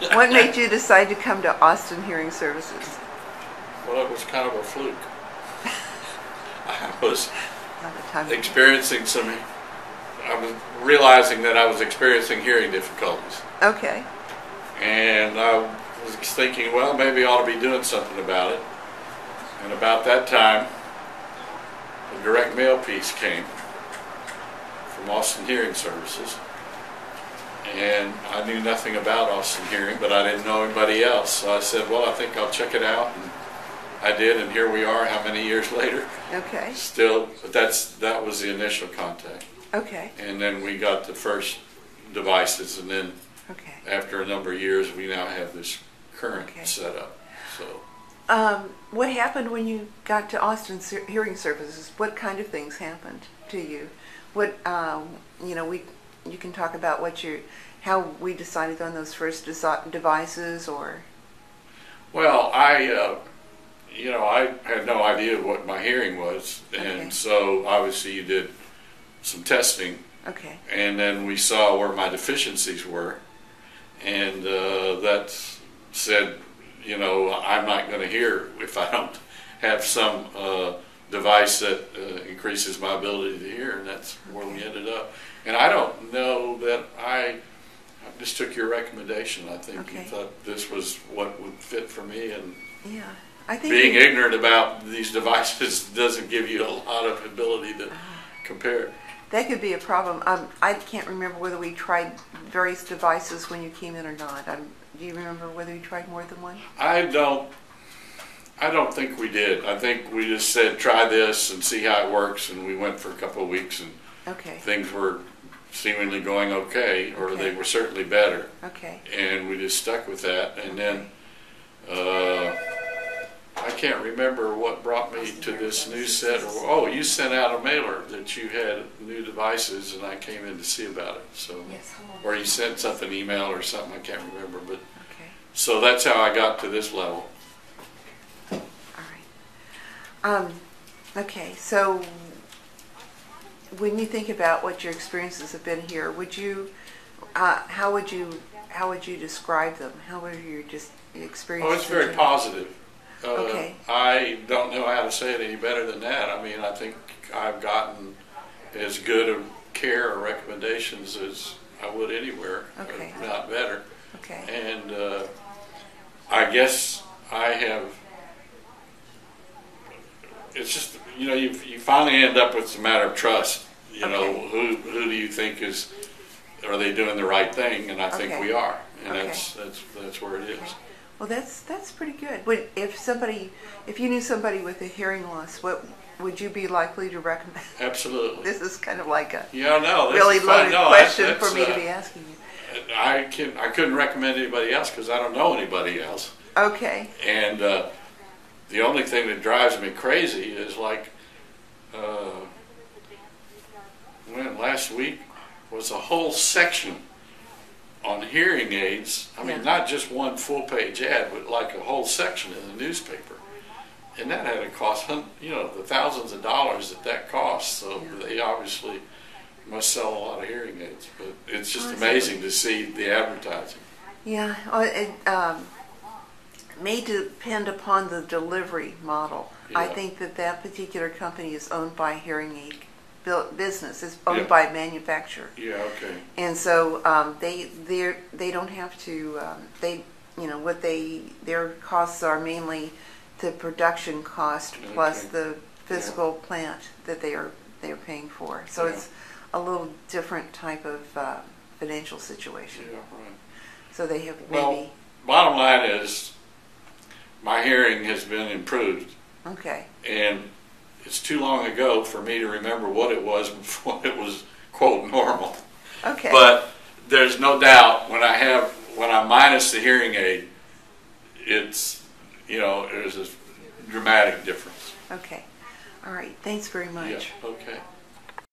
What made you decide to come to Austin Hearing Services? Well, it was kind of a fluke. I was realizing that I was experiencing hearing difficulties. Okay. And I was thinking, well, maybe I ought to be doing something about it. And about that time, a direct mail piece came from Austin Hearing Services. And I knew nothing about Austin Hearing, but I didn't know anybody else. So I said, well, I think I'll check it out. And I did, and here we are, how many years later? Okay. Still, but that was the initial contact. Okay. And then we got the first devices, and then after a number of years, we now have this current setup. So, what happened when you got to Austin Hearing Services? What kind of things happened to you? What you can talk about how we decided on those first devices, or. Well, I had no idea what my hearing was, and so obviously you did some testing. Okay. And then we saw where my deficiencies were, and that said, I'm not going to hear if I don't have some device that increases my ability to hear, and that's where we ended up. And I don't know that I just took your recommendation. I think you thought this was what would fit for me, and I think being ignorant about these devices doesn't give you a lot of ability to compare. That could be a problem. I can't remember whether we tried various devices when you came in or not. Do you remember whether you tried more than one? I don't think we did. I think we just said, try this and see how it works, and we went for a couple of weeks, and things were seemingly going okay, or they were certainly better. Okay. And we just stuck with that, and then I can't remember what brought me to this new set. You sent out a mailer that you had new devices, and I came in to see about it. So, or you sent something, email or something, I can't remember. But so that's how I got to this level. All right. Okay. So when you think about what your experiences have been here, how would you describe them? How were your experiences? Oh, it's very positive. I don't know how to say it any better than that. I mean, I think I've gotten as good of care or recommendations as I would anywhere, if not better. Okay. And I guess I have. It's just you finally end up with it's a matter of trust. Who do you think are they doing the right thing? And I think we are, and that's where it is. Well, that's pretty good. If you knew somebody with a hearing loss, what would you be likely to recommend? Absolutely. This is kind of like a really loaded question for me to be asking you. I couldn't recommend anybody else because I don't know anybody else. Okay. And the only thing that drives me crazy is last week was a whole section on hearing aids. I mean, not just one full-page ad, but like a whole section in the newspaper. And that had to cost, the thousands of dollars that costs. So they obviously must sell a lot of hearing aids. But it's just amazing to see the advertising. Yeah, it may depend upon the delivery model. I think that particular company is owned by a hearing aid business. It's owned by a manufacturer. Yeah, okay. And so they don't have to. Their costs are mainly the production cost plus the physical plant that they're paying for. So it's a little different type of financial situation. Yeah, right. So they have bottom line is, my hearing has been improved. Okay. And it's too long ago for me to remember what it was before it was, quote, normal. Okay. But there's no doubt when I minus the hearing aid, there's a dramatic difference. Okay. All right. Thanks very much. Yeah, okay.